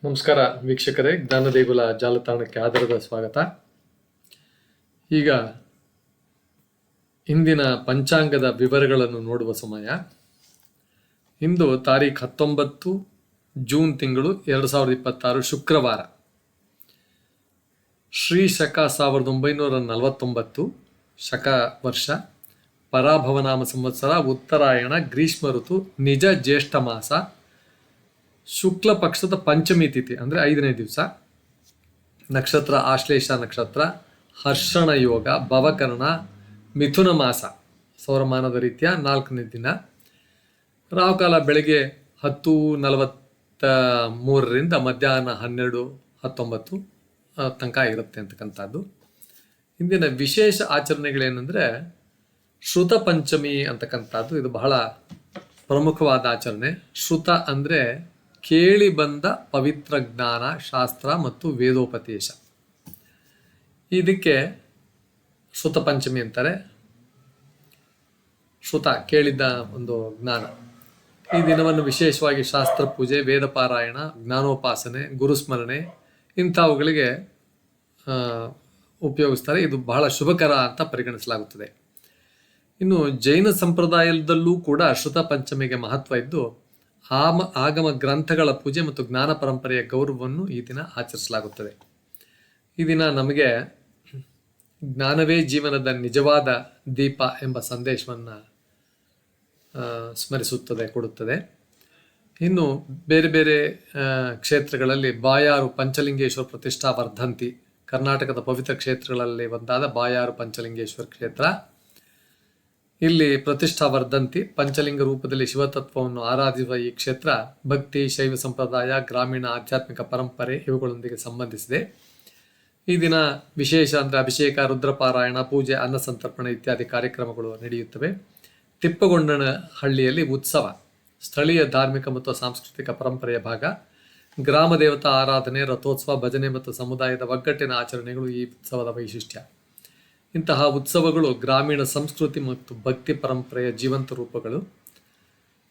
ನಮಸ್ಕಾರ ವೀಕ್ಷಕರೇ, ಜ್ಞಾನದೇಗುಲ ಜಾಲತಾಣಕ್ಕೆ ಆಧಾರದ ಸ್ವಾಗತ. ಈಗ ಇಂದಿನ ಪಂಚಾಂಗದ ವಿವರಗಳನ್ನು ನೋಡುವ ಸಮಯ. ಇಂದು ತಾರೀಖು 19 ಜೂನ್ ತಿಂಗಳು 2026 ಶುಕ್ರವಾರ. ಶ್ರೀ ಶಕ 1949 ಶಕ ವರ್ಷ, ಪರಾಭವನಾಮ ಸಂವತ್ಸರ, ಉತ್ತರಾಯಣ, ಗ್ರೀಷ್ಮ ಋತು, ನಿಜ ಜ್ಯೇಷ್ಠ ಮಾಸ, ಶುಕ್ಲ ಪಕ್ಷದ ಪಂಚಮಿ ತಿಥಿ ಅಂದರೆ 5ನೇ ದಿವಸ. ನಕ್ಷತ್ರ ಆಶ್ಲೇಷ ನಕ್ಷತ್ರ, ಹರ್ಷಣ ಯೋಗ, ಭವಕರ್ಣ, ಮಿಥುನ ಮಾಸ, ಸೌರಮಾನದ ರೀತಿಯ 4ನೇ ದಿನ. ರಾಹುಕಾಲ ಬೆಳಗ್ಗೆ 10:43 ಮಧ್ಯಾಹ್ನ 12:19 ತನಕ ಇರುತ್ತೆ ಅಂತಕ್ಕಂಥದ್ದು. ಇಂದಿನ ವಿಶೇಷ ಆಚರಣೆಗಳೇನೆಂದರೆ ಶ್ರುತ ಪಂಚಮಿ ಅಂತಕ್ಕಂಥದ್ದು. ಇದು ಬಹಳ ಪ್ರಮುಖವಾದ ಆಚರಣೆ. ಶ್ರುತ ಅಂದರೆ ಕೇಳಿ ಬಂದ ಪವಿತ್ರ ಜ್ಞಾನ, ಶಾಸ್ತ್ರ ಮತ್ತು ವೇದೋಪದೇಶ. ಇದಕ್ಕೆ ಶ್ರುತ ಪಂಚಮಿ ಅಂತಾರೆ. ಶ್ರುತ ಕೇಳಿದ್ದ ಒಂದು ಜ್ಞಾನ. ಈ ದಿನವನ್ನು ವಿಶೇಷವಾಗಿ ಶಾಸ್ತ್ರ ಪೂಜೆ, ವೇದ ಪಾರಾಯಣ, ಜ್ಞಾನೋಪಾಸನೆ, ಗುರುಸ್ಮರಣೆ ಇಂಥವುಗಳಿಗೆ ಉಪಯೋಗಿಸ್ತಾರೆ. ಇದು ಬಹಳ ಶುಭಕರ ಅಂತ ಪರಿಗಣಿಸಲಾಗುತ್ತದೆ. ಇನ್ನು ಜೈನ ಸಂಪ್ರದಾಯದಲ್ಲೂ ಕೂಡ ಶ್ರುತ ಪಂಚಮಿಗೆ ಮಹತ್ವ ಇದ್ದು ಆಗಮ ಗ್ರಂಥಗಳ ಪೂಜೆ ಮತ್ತು ಜ್ಞಾನ ಪರಂಪರೆಯ ಗೌರವವನ್ನು ಈ ದಿನ ಆಚರಿಸಲಾಗುತ್ತದೆ. ಈ ದಿನ ನಮಗೆ ಜ್ಞಾನವೇ ಜೀವನದ ನಿಜವಾದ ದೀಪ ಎಂಬ ಸಂದೇಶವನ್ನು ಕೊಡುತ್ತದೆ. ಇನ್ನು ಬೇರೆ ಬೇರೆ ಕ್ಷೇತ್ರಗಳಲ್ಲಿ ಬಾಯಾರು ಪಂಚಲಿಂಗೇಶ್ವರ ಪ್ರತಿಷ್ಠಾ ವರ್ಧಂತಿ, ಕರ್ನಾಟಕದ ಪವಿತ್ರ ಕ್ಷೇತ್ರಗಳಲ್ಲಿ ಒಂದಾದ ಬಾಯಾರು ಪಂಚಲಿಂಗೇಶ್ವರ ಕ್ಷೇತ್ರ. ಇಲ್ಲಿ ಪ್ರತಿಷ್ಠಾ ವರ್ಧಂತಿ ಪಂಚಲಿಂಗ ರೂಪದಲ್ಲಿ ಶಿವತತ್ವವನ್ನು ಆರಾಧಿಸುವ ಈ ಕ್ಷೇತ್ರ ಭಕ್ತಿ, ಶೈವ ಸಂಪ್ರದಾಯ, ಗ್ರಾಮೀಣ ಆಧ್ಯಾತ್ಮಿಕ ಪರಂಪರೆ ಇವುಗಳೊಂದಿಗೆ ಸಂಬಂಧಿಸಿದೆ. ಈ ದಿನ ವಿಶೇಷ ಅಂದರೆ ಅಭಿಷೇಕ, ರುದ್ರಪಾರಾಯಣ, ಪೂಜೆ, ಅನ್ನಸಂತರ್ಪಣೆ ಇತ್ಯಾದಿ ಕಾರ್ಯಕ್ರಮಗಳು ನಡೆಯುತ್ತವೆ. ತಿಪ್ಪಗೊಂಡನಹಳ್ಳಿಯಲ್ಲಿ ಉತ್ಸವ ಸ್ಥಳೀಯ ಧಾರ್ಮಿಕ ಮತ್ತು ಸಾಂಸ್ಕೃತಿಕ ಪರಂಪರೆಯ ಭಾಗ. ಗ್ರಾಮ ದೇವತಾ ಆರಾಧನೆ, ರಥೋತ್ಸವ, ಭಜನೆ ಮತ್ತು ಸಮುದಾಯದ ಒಗ್ಗಟ್ಟಿನ ಆಚರಣೆಗಳು ಈ ಉತ್ಸವದ ವೈಶಿಷ್ಟ್ಯ. ಇಂತಹ ಉತ್ಸವಗಳು ಗ್ರಾಮೀಣ ಸಂಸ್ಕೃತಿ ಮತ್ತು ಭಕ್ತಿ ಪರಂಪರೆಯ ಜೀವಂತ ರೂಪಗಳು.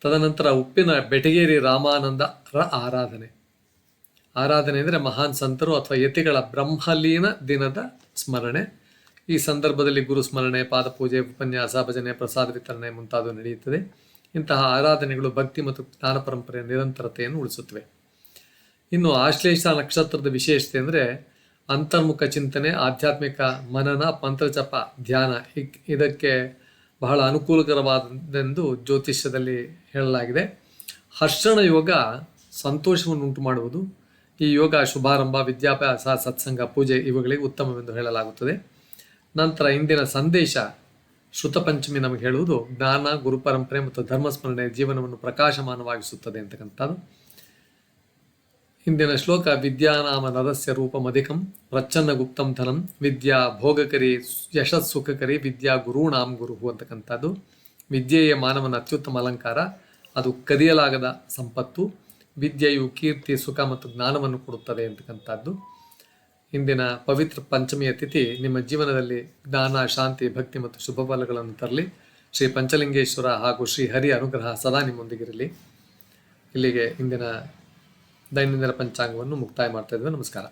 ತದನಂತರ ಉಪ್ಪಿನ ಬೆಟಗೇರಿ ರಾಮಾನಂದರ ಆರಾಧನೆ ಅಂದರೆ ಮಹಾನ್ ಸಂತರು ಅಥವಾ ಯತಿಗಳ ಬ್ರಹ್ಮಲೀನ ದಿನದ ಸ್ಮರಣೆ. ಈ ಸಂದರ್ಭದಲ್ಲಿ ಗುರು ಸ್ಮರಣೆ, ಪಾದಪೂಜೆ, ಉಪನ್ಯಾಸ, ಭಜನೆ, ಪ್ರಸಾದ ವಿತರಣೆ ಮುಂತಾದವು ನಡೆಯುತ್ತದೆ. ಇಂತಹ ಆರಾಧನೆಗಳು ಭಕ್ತಿ ಮತ್ತು ಜ್ಞಾನ ಪರಂಪರೆಯ ನಿರಂತರತೆಯನ್ನು ಉಳಿಸುತ್ತವೆ. ಇನ್ನು ಆಶ್ಲೇಷ ನಕ್ಷತ್ರದ ವಿಶೇಷತೆ ಅಂದರೆ ಅಂತರ್ಮುಖ ಚಿಂತನೆ, ಆಧ್ಯಾತ್ಮಿಕ ಮನನ, ಮಂತ್ರಜಪ, ಧ್ಯಾನ ಇದಕ್ಕೆ ಬಹಳ ಅನುಕೂಲಕರವಾದೆಂದು ಜ್ಯೋತಿಷ್ಯದಲ್ಲಿ ಹೇಳಲಾಗಿದೆ. ಹರ್ಷಣ ಯೋಗ ಸಂತೋಷವನ್ನು ಉಂಟು ಮಾಡುವುದು. ಈ ಯೋಗ ಶುಭಾರಂಭ, ವಿದ್ಯಾಭ್ಯಾಸ, ಸತ್ಸಂಗ, ಪೂಜೆ ಇವುಗಳಿಗೆ ಉತ್ತಮವೆಂದು ಹೇಳಲಾಗುತ್ತದೆ. ನಂತರ ಇಂದಿನ ಸಂದೇಶ ಶ್ರುತ ಪಂಚಮಿ ನಮಗೆ ಹೇಳುವುದು ಜ್ಞಾನ, ಗುರುಪರಂಪರೆ ಮತ್ತು ಧರ್ಮಸ್ಮರಣೆ ಜೀವನವನ್ನು ಪ್ರಕಾಶಮಾನವಾಗಿಸುತ್ತದೆ ಅಂತಕ್ಕಂಥದ್ದು. ಇಂದಿನ ಶ್ಲೋಕ ವಿದ್ಯಾನಾಮ ನರಸ್ಯ ರೂಪಮಧಿಕಂ ಪ್ರಚ್ಛನ್ನ ಗುಪ್ತಂ ಧನಂ ವಿದ್ಯಾ ಭೋಗಕರಿ ಯಶಸ್ಸುಖಕರಿ ವಿದ್ಯಾ ಗುರುಣಾಂ ಗುರುಹು ಅಂತಕ್ಕಂಥದ್ದು. ವಿದ್ಯೆಯ ಮಾನವನ ಅತ್ಯುತ್ತಮ ಅಲಂಕಾರ, ಅದು ಕದಿಯಲಾಗದ ಸಂಪತ್ತು. ವಿದ್ಯೆಯು ಕೀರ್ತಿ, ಸುಖ ಮತ್ತು ಜ್ಞಾನವನ್ನು ಕೊಡುತ್ತದೆ ಅಂತಕ್ಕಂಥದ್ದು. ಇಂದಿನ ಪವಿತ್ರ ಪಂಚಮಿಯ ತಿಥಿ ನಿಮ್ಮ ಜೀವನದಲ್ಲಿ ಜ್ಞಾನ, ಶಾಂತಿ, ಭಕ್ತಿ ಮತ್ತು ಶುಭ ಫಲಗಳನ್ನು ತರಲಿ. ಶ್ರೀ ಪಂಚಲಿಂಗೇಶ್ವರ ಹಾಗೂ ಶ್ರೀ ಹರಿ ಅನುಗ್ರಹ ಸದಾ ನಿಮ್ಮೊಂದಿಗಿರಲಿ. ಇಲ್ಲಿಗೆ ಇಂದಿನ ದೈನಂದಿನ ಪಂಚಾಂಗವನ್ನು ಮುಕ್ತಾಯ ಮಾಡ್ತಾ ಇದ್ದೇವೆ. ನಮಸ್ಕಾರ.